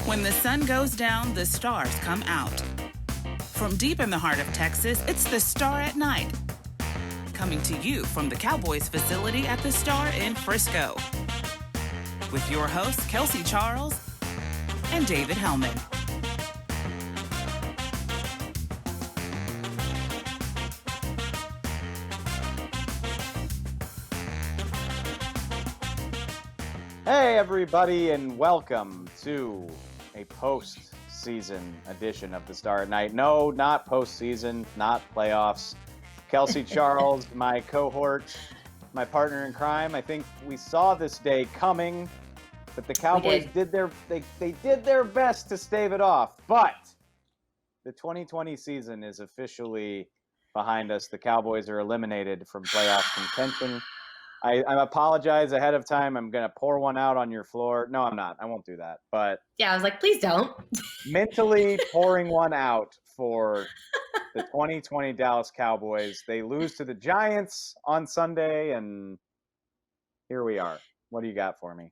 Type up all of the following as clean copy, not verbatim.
When the sun goes down, the stars come out. From deep in the heart of Texas, it's the Star at Night. Coming to you from the Cowboys facility at the Star in Frisco. With your hosts, Kelsey Charles and David Hellman. Hey everybody, and welcome to a post-season edition of the Star at Night. No, not post-season, not playoffs. Kelsey Charles, my cohort, my partner in crime. I think we saw this day coming, but the Cowboys did their best to stave it off. But the 2020 season is officially behind us. The Cowboys are eliminated from playoff contention. I apologize ahead of time. I'm going to pour one out on your floor. No, I'm not. I won't do that. But yeah, I was like, please don't. Mentally pouring one out for the 2020 Dallas Cowboys. They lose to the Giants on Sunday, and here we are. What do you got for me?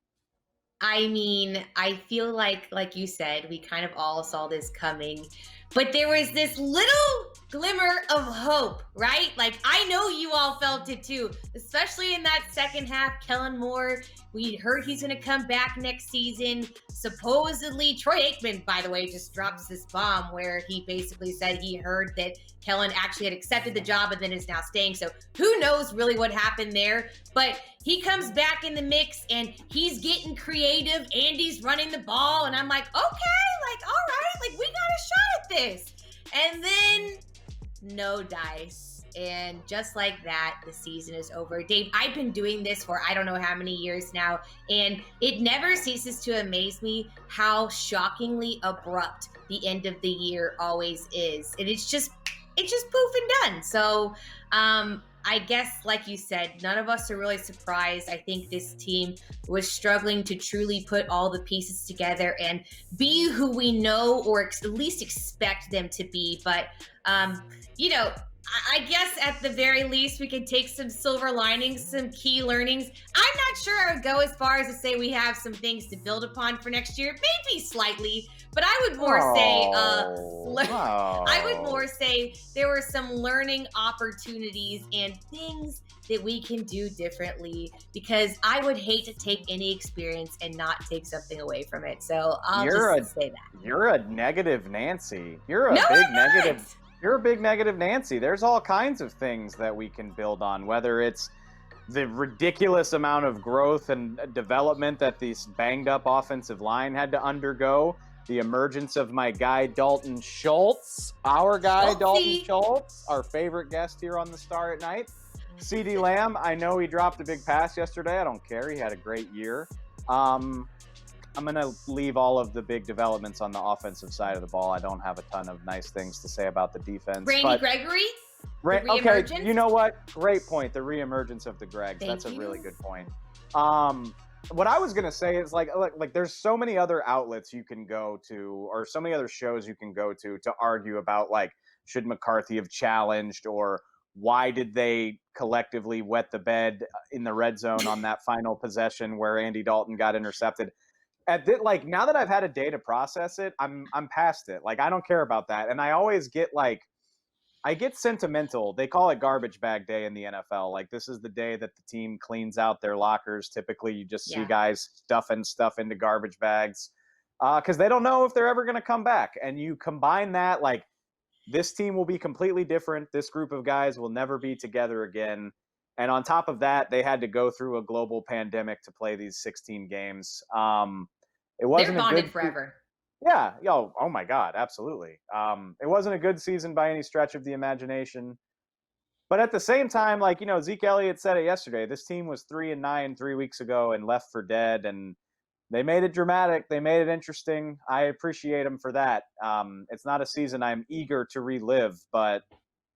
I mean, I feel like you said, we kind of all saw this coming, but there was this little glimmer of hope, right? Like, I know you all felt it too, especially in that second half. Kellen Moore, we heard he's going to come back next season. Supposedly, Troy Aikman, by the way, just drops this bomb where he basically said he heard that Kellen actually had accepted the job and then is now staying. So who knows really what happened there? But he comes back in the mix and he's getting creative. Andy's running the ball. And I'm like, okay, like, all right, like, we got a shot at this. And then no dice. And just like that, the season is over. Dave, I've been doing this for I don't know how many years now, and it never ceases to amaze me how shockingly abrupt the end of the year always is. And it's just poof and done. So I guess, like you said, none of us are really surprised. I think this team was struggling to truly put all the pieces together and be who we know or at least expect them to be. But, I guess at the very least, we can take some silver linings, some key learnings. I'm not sure I would go as far as to say we have some things to build upon for next year, maybe slightly, but I would more say there were some learning opportunities and things that we can do differently, because I would hate to take any experience and not take something away from it. So I'll just say that. You're a negative Nancy. You're a big negative Nancy. There's all kinds of things that we can build on, whether it's the ridiculous amount of growth and development that this banged up offensive line had to undergo, the emergence of my guy Dalton Schultz, Dalton Schultz, our favorite guest here on the Star at Night. CeeDee Lamb, I know he dropped a big pass yesterday. I don't care. He had a great year. I'm going to leave all of the big developments on the offensive side of the ball. I don't have a ton of nice things to say about the defense. Randy Gregory? Okay, you know what? Great point. The reemergence of the Gregs. That's a really good point. What I was going to say is, like, there's so many other outlets you can go to, or so many other shows you can go to argue about, like, should McCarthy have challenged, or why did they collectively wet the bed in the red zone on that final possession where Andy Dalton got intercepted. Now that I've had a day to process it, I'm past it. Like, I don't care about that. And I always get I get sentimental. They call it garbage bag day in the NFL. Like, this is the day that the team cleans out their lockers. Typically, you just see guys stuffing stuff into garbage bags because they don't know if they're ever going to come back. And you combine that, like, this team will be completely different. This group of guys will never be together again. And on top of that, they had to go through a global pandemic to play these 16 games. They're bonded forever. Yeah. Oh my God. Absolutely. It wasn't a good season by any stretch of the imagination. But at the same time, Zeke Elliott said it yesterday. This team was 3-9 3 weeks ago and left for dead. And they made it dramatic. They made it interesting. I appreciate them for that. It's not a season I'm eager to relive, but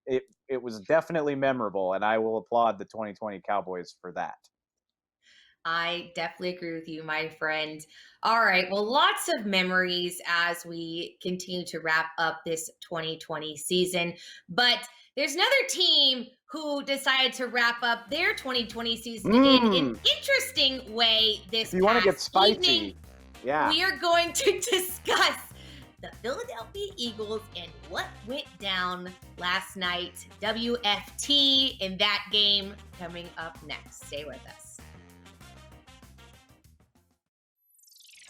it was definitely memorable. And I will applaud the 2020 Cowboys for that. I definitely agree with you, my friend. All right. Well, lots of memories as we continue to wrap up this 2020 season. But there's another team who decided to wrap up their 2020 season in an interesting way this if you want to get spicy. evening. Yeah. We are going to discuss the Philadelphia Eagles and what went down last night. WFT in that game coming up next. Stay with us.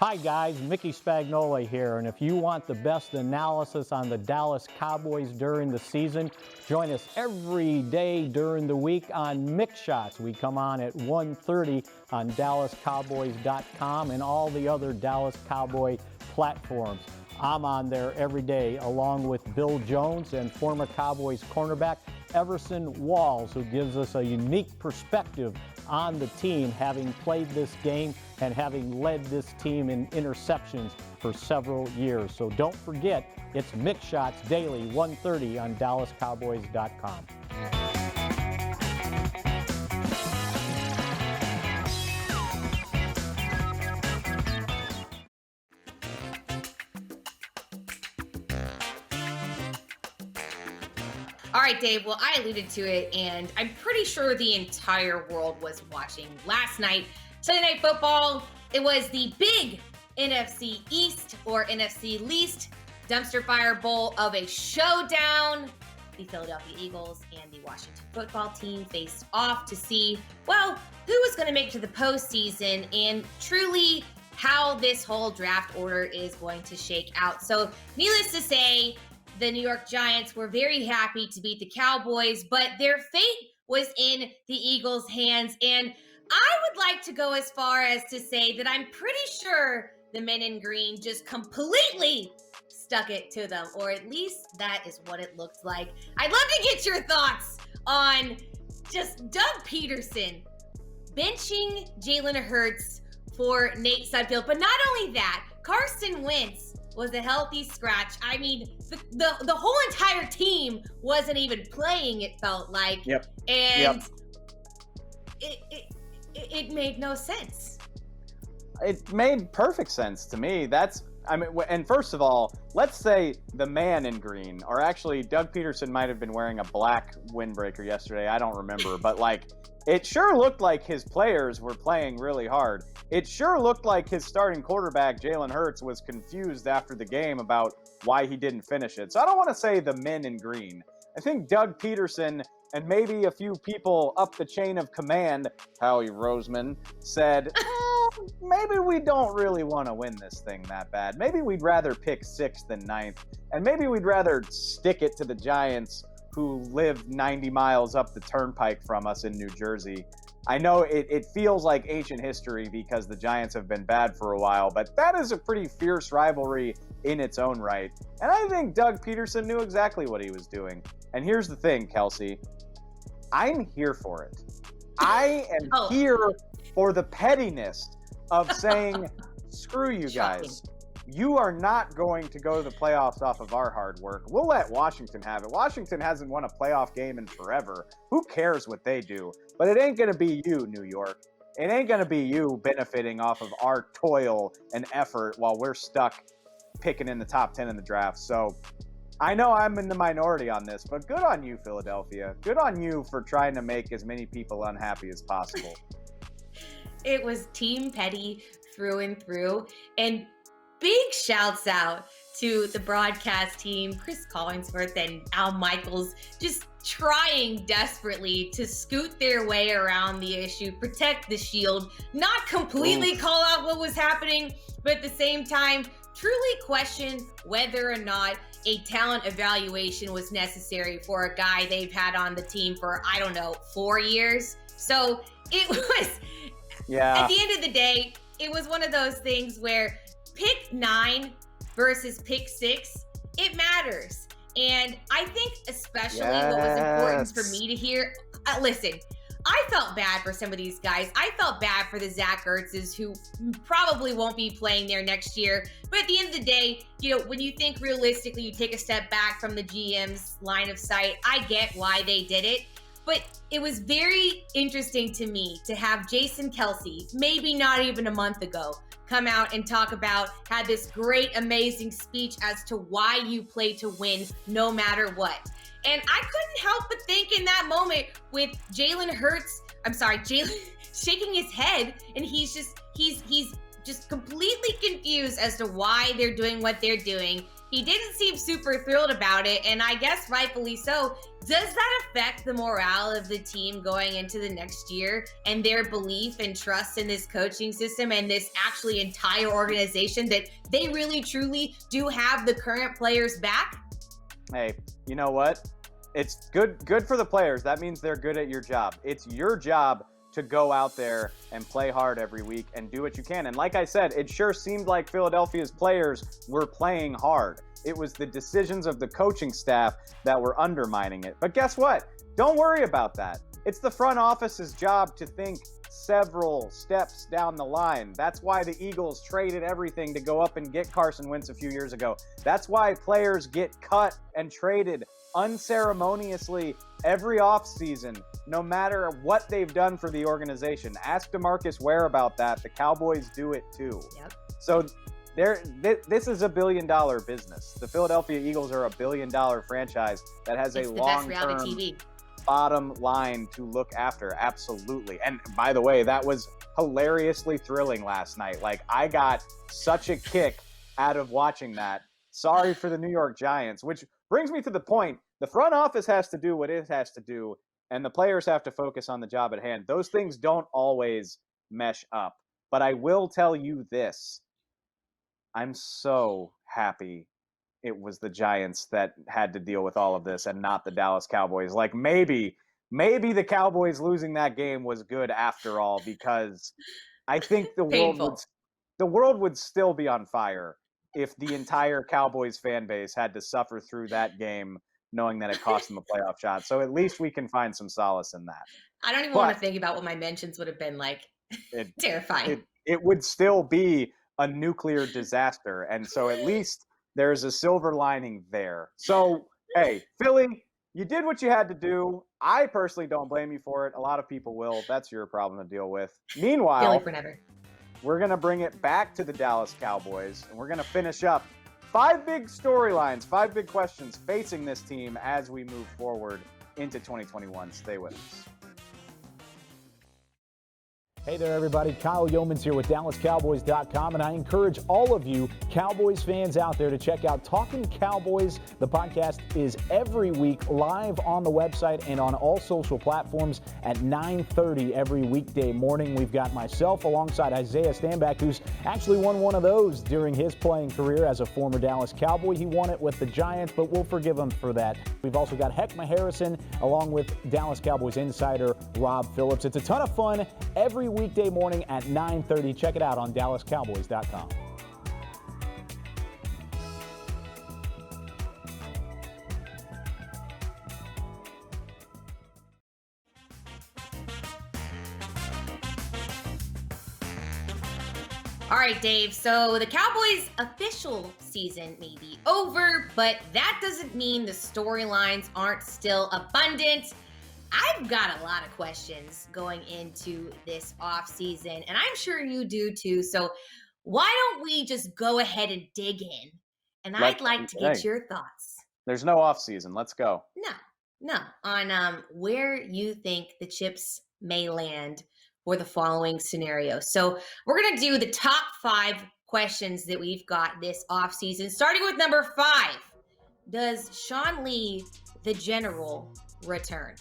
Hi guys, Mickey Spagnola here, and if you want the best analysis on the Dallas Cowboys during the season, join us every day during the week on Mick Shots. We come on at 1:30 on DallasCowboys.com and all the other Dallas Cowboy platforms. I'm on there every day along with Bill Jones and former Cowboys cornerback Everson Walls, who gives us a unique perspective on the team, having played this game and having led this team in interceptions for several years. So don't forget, it's Mick Shots daily, 1:30 on DallasCowboys.com. All right, Dave. Well, I alluded to it, and I'm pretty sure the entire world was watching last night. Sunday Night Football. It was the big NFC East or NFC Least dumpster fire bowl of a showdown. The Philadelphia Eagles and the Washington football team faced off to see, well, who was going to make it to the postseason and truly how this whole draft order is going to shake out. So, needless to say, the New York Giants were very happy to beat the Cowboys, but their fate was in the Eagles' hands. And I would like to go as far as to say that I'm pretty sure the men in green just completely stuck it to them, or at least that is what it looked like. I'd love to get your thoughts on just Doug Peterson benching Jalen Hurts for Nate Sudfeld. But not only that, Carson Wentz was a healthy scratch. I mean, the whole entire team wasn't even playing, it felt like. Yep. And it made no sense. It made perfect sense to me. And first of all, let's say the man in green, or actually Doug Peterson might have been wearing a black windbreaker yesterday. I don't remember, but it sure looked like his players were playing really hard. It sure looked like his starting quarterback, Jalen Hurts, was confused after the game about why he didn't finish it. So I don't want to say the men in green. I think Doug Peterson and maybe a few people up the chain of command, Howie Roseman, said, maybe we don't really want to win this thing that bad. Maybe we'd rather pick 6th than 9th. And maybe we'd rather stick it to the Giants, who live 90 miles up the turnpike from us in New Jersey. I know it feels like ancient history because the Giants have been bad for a while, but that is a pretty fierce rivalry in its own right. And I think Doug Peterson knew exactly what he was doing. And here's the thing, Kelsey. I'm here for it. I am here for the pettiness of saying, screw you guys. You are not going to go to the playoffs off of our hard work. We'll let Washington have it. Washington hasn't won a playoff game in forever. Who cares what they do? But it ain't going to be you, New York. It ain't going to be you benefiting off of our toil and effort while we're stuck picking in the top 10 in the draft. So I know I'm in the minority on this, but good on you, Philadelphia. Good on you for trying to make as many people unhappy as possible. It was Team Petty through and through. And big shouts out to the broadcast team, Chris Collinsworth and Al Michaels, just trying desperately to scoot their way around the issue, protect the shield, not completely call out what was happening, but at the same time, truly question whether or not a talent evaluation was necessary for a guy they've had on the team for, 4 years. So it was, at the end of the day, it was one of those things where pick 9 versus pick 6, it matters. And I think especially what was important for me to hear, listen, I felt bad for some of these guys. I felt bad for the Zach Ertzes, who probably won't be playing there next year. But at the end of the day, when you think realistically, you take a step back from the GM's line of sight, I get why they did it. But it was very interesting to me to have Jason Kelsey, maybe not even a month ago, come out and had this great, amazing speech as to why you play to win no matter what. And I couldn't help but think in that moment with Jalen shaking his head, and he's just completely confused as to why they're doing what they're doing. He didn't seem super thrilled about it, and I guess rightfully so. Does that affect the morale of the team going into the next year and their belief and trust in this coaching system and this actually entire organization, that they really truly do have the current players back? Hey, you know what? It's good for the players. That means they're good at your job. It's your job to go out there and play hard every week and do what you can. And like I said, it sure seemed like Philadelphia's players were playing hard. It was the decisions of the coaching staff that were undermining it. But guess what? Don't worry about that. It's the front office's job to think several steps down the line. That's why the Eagles traded everything to go up and get Carson Wentz a few years ago. That's why players get cut and traded unceremoniously every offseason, no matter what they've done for the organization. Ask DeMarcus Ware about that. The Cowboys do it too. Yep. So this is $1 billion business. The Philadelphia Eagles are $1 billion franchise that has a long-term bottom line to look after. Absolutely. And by the way, that was hilariously thrilling last night. Like, I got such a kick out of watching that. Sorry for the New York Giants, which brings me to the point. The front office has to do what it has to do, and the players have to focus on the job at hand. Those things don't always mesh up. But I will tell you this. I'm so happy it was the Giants that had to deal with all of this and not the Dallas Cowboys. Like, maybe the Cowboys losing that game was good after all, because I think the world would still be on fire if the entire Cowboys fan base had to suffer through that game knowing that it cost them a playoff shot. So at least we can find some solace in that. I don't even want to think about what my mentions would have been like. Terrifying. It would still be a nuclear disaster. And so at least there's a silver lining there. So, hey, Philly, you did what you had to do. I personally don't blame you for it. A lot of people will. That's your problem to deal with. Meanwhile, Philly for never. We're going to bring it back to the Dallas Cowboys, and we're going to finish up 5 big storylines, 5 big questions facing this team as we move forward into 2021. Stay with us. Hey there, everybody. Kyle Yeomans here with DallasCowboys.com, and I encourage all of you Cowboys fans out there to check out Talking Cowboys. The podcast is every week live on the website and on all social platforms at 9:30 every weekday morning. We've got myself alongside Isaiah Stanback, who's actually won one of those during his playing career as a former Dallas Cowboy. He won it with the Giants, but we'll forgive him for that. We've also got Heckma Harrison along with Dallas Cowboys insider Rob Phillips. It's a ton of fun every weekday morning at 9:30. Check it out on DallasCowboys.com. All right, Dave. So the Cowboys' official season may be over, but that doesn't mean the storylines aren't still abundant. I've got a lot of questions going into this offseason, and I'm sure you do too. So why don't we just go ahead and dig in? And I'd like to get your thoughts. There's no offseason. Let's go. No. On where you think the chips may land for the following scenario. So we're going to do the top 5 questions that we've got this offseason, starting with number 5. Does Sean Lee, the general, return?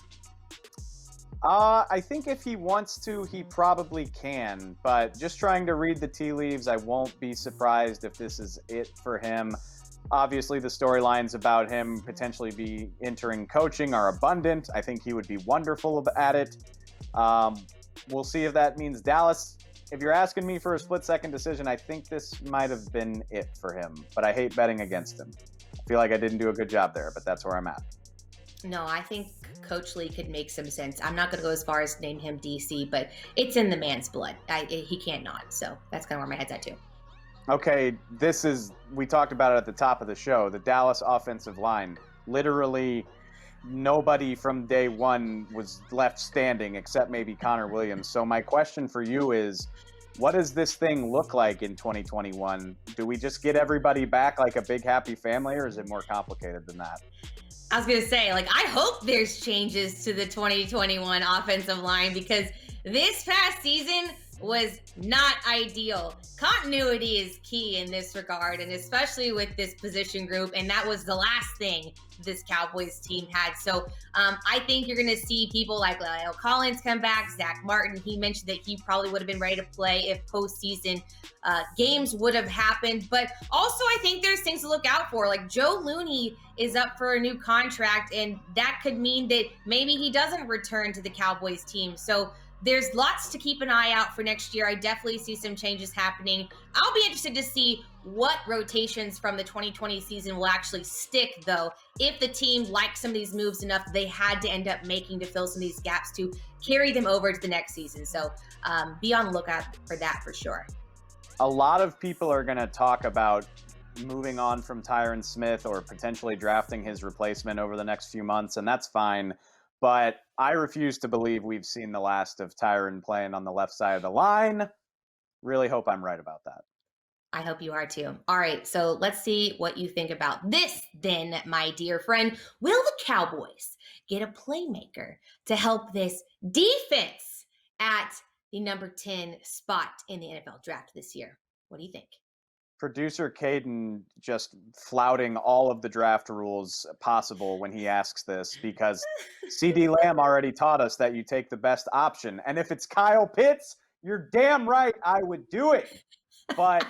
I think if he wants to, he probably can, but just trying to read the tea leaves, I won't be surprised if this is it for him. Obviously, the storylines about him potentially be entering coaching are abundant. I think he would be wonderful at it. We'll see if that means Dallas. If you're asking me for a split-second decision, I think this might have been it for him, but I hate betting against him. I feel like I didn't do a good job there, but that's where I'm at. No, I think Coach Lee could make some sense. I'm not going to go as far as name him DC, but it's in the man's blood. He can't not. So that's kind of where my head's at too. Okay, we talked about it at the top of the show, the Dallas offensive line. Literally nobody from day one was left standing except maybe Connor Williams. So my question for you is, what does this thing look like in 2021? Do we just get everybody back like a big happy family, or is it more complicated than that? I was going to say, I hope there's changes to the 2021 offensive line, because this past season was not ideal. Continuity is key in this regard, and especially with this position group, and that was the last thing this Cowboys team had. So I think you're going to see people like Lyle Collins come back, Zach Martin. He mentioned that he probably would have been ready to play if postseason games would have happened. But also I think there's things to look out for. Like Joe Looney is up for a new contract, and that could mean that maybe he doesn't return to the Cowboys team. So there's lots to keep an eye out for next year. I definitely see some changes happening. I'll be interested to see what rotations from the 2020 season will actually stick, though, if the team liked some of these moves enough they had to end up making to fill some of these gaps to carry them over to the next season. So be on the lookout for that for sure. A lot of people are going to talk about moving on from Tyron Smith or potentially drafting his replacement over the next few months, and that's fine. But I refuse to believe we've seen the last of Tyron playing on the left side of the line. Really hope I'm right about that. I hope you are too. All right, so let's see what you think about this then, my dear friend. Will the Cowboys get a playmaker to help this defense at the number 10 spot in the NFL draft this year? What do you think? Producer Caden just flouting all of the draft rules possible when he asks this, because CD Lamb already taught us that you take the best option. And if it's Kyle Pitts, you're damn right I would do it. But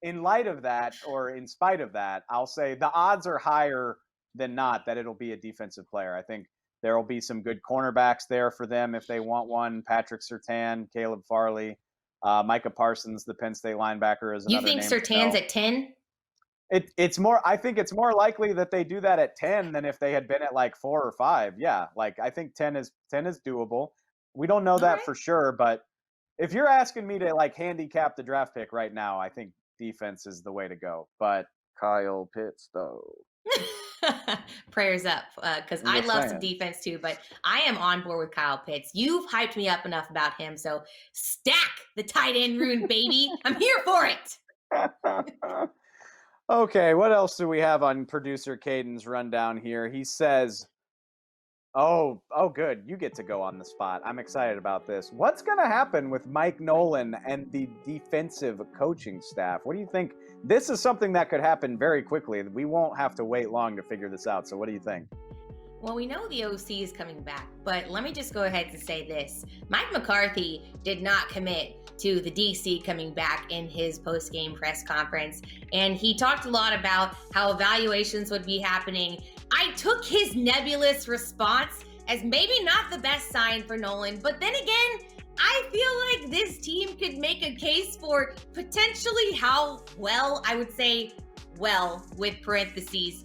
in light of that, or in spite of that, I'll say the odds are higher than not that it'll be a defensive player. I think there will be some good cornerbacks there for them if they want one. Patrick Surtain, Caleb Farley. Micah Parsons, the Penn State linebacker, is another name. You think Surtain's at 10? It's more. I think it's more likely that they do that at 10 than if they had been at like 4 or 5. Yeah, like I think 10 is doable. We don't know that for sure, but if you're asking me to like handicap the draft pick right now, I think defense is the way to go. But Kyle Pitts, though. Prayers up, because I love some defense too, but I am on board with Kyle Pitts. You've hyped me up enough about him, so stack the tight end rune, baby. I'm here for it. Okay, what else do we have on producer Caden's rundown here? He says, oh, good. You get to go on the spot. I'm excited about this. What's going to happen with Mike Nolan and the defensive coaching staff? What do you think? This is something that could happen very quickly. We won't have to wait long to figure this out. So what do you think? Well, we know the OC is coming back, but let me just go ahead and say this. Mike McCarthy did not commit to the DC coming back in his post-game press conference, and he talked a lot about how evaluations would be happening. I took his nebulous response as maybe not the best sign for Nolan, but then again, I feel like this team could make a case for potentially how well, I would say well with parentheses,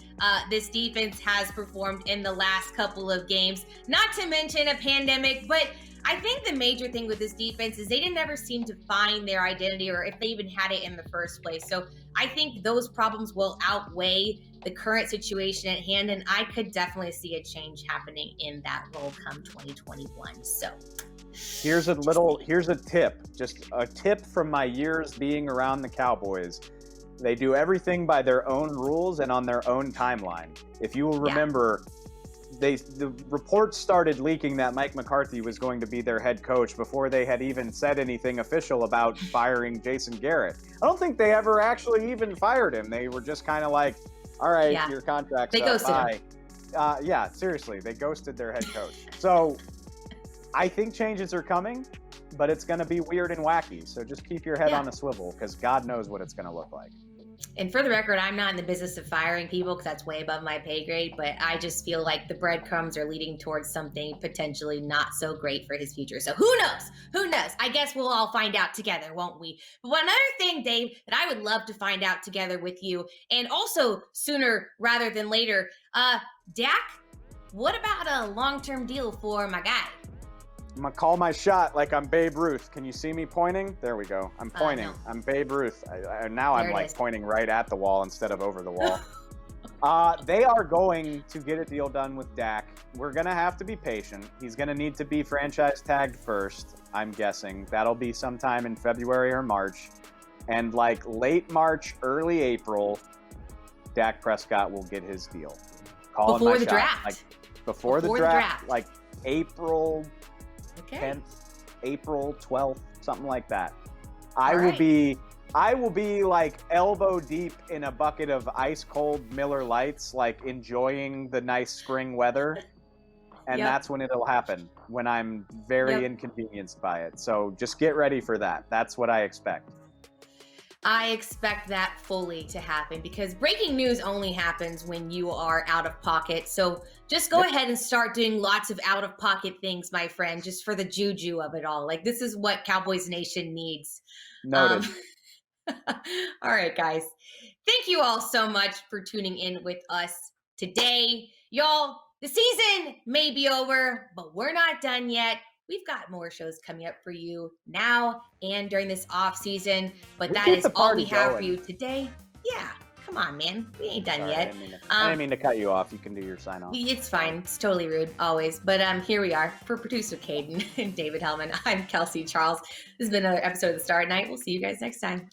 this defense has performed in the last couple of games. Not to mention a pandemic, but I think the major thing with this defense is they didn't ever seem to find their identity, or if they even had it in the first place. So I think those problems will outweigh the current situation at hand, and I could definitely see a change happening in that role come 2021. So here's a tip, just a tip from my years being around the Cowboys. They do everything by their own rules and on their own timeline. If you will remember, the reports started leaking that Mike McCarthy was going to be their head coach before they had even said anything official about firing Jason Garrett. I don't think they ever actually even fired him. They were just kind of like, all right, your contract's up, bye. Yeah, seriously, they ghosted their head coach. So I think changes are coming, but it's going to be weird and wacky. So just keep your head on a swivel, because God knows what it's going to look like. And for the record, I'm not in the business of firing people because that's way above my pay grade, but I just feel like the breadcrumbs are leading towards something potentially not so great for his future. So who knows? Who knows? I guess we'll all find out together, won't we? But one other thing, Dave, that I would love to find out together with you, and also sooner rather than later, Dak, what about a long-term deal for my guy? I'm going to call my shot like I'm Babe Ruth. Can you see me pointing? There we go. I'm pointing. No. I'm Babe Ruth. Now I'm like pointing right at the wall instead of over the wall. They are going to get a deal done with Dak. We're going to have to be patient. He's going to need to be franchise tagged first, I'm guessing. That'll be sometime in February or March. And like late March, early April, Dak Prescott will get his deal. Before the draft. Like, before the draft. Like April... 10th, April 12th, something like that. All I right. will be like elbow deep in a bucket of ice cold Miller Lights, like enjoying the nice spring weather. And Yep. that's when it'll happen, when I'm very inconvenienced by it. So just get ready for that. That's what I expect. I expect that fully to happen because breaking news only happens when you are out of pocket. So just go ahead and start doing lots of out of pocket things, my friend, just for the juju of it all. Like, this is what Cowboys Nation needs. Noted. All right, guys. Thank you all so much for tuning in with us today. Y'all, the season may be over, but we're not done yet. We've got more shows coming up for you now and during this off season, but that is all we have for you today. Yeah, come on, man. We ain't done yet. I didn't mean to cut you off. You can do your sign off. It's fine. It's totally rude, always. But here we are. For producer Caden and David Hellman, I'm Kelsey Charles. This has been another episode of The Star at Night. We'll see you guys next time.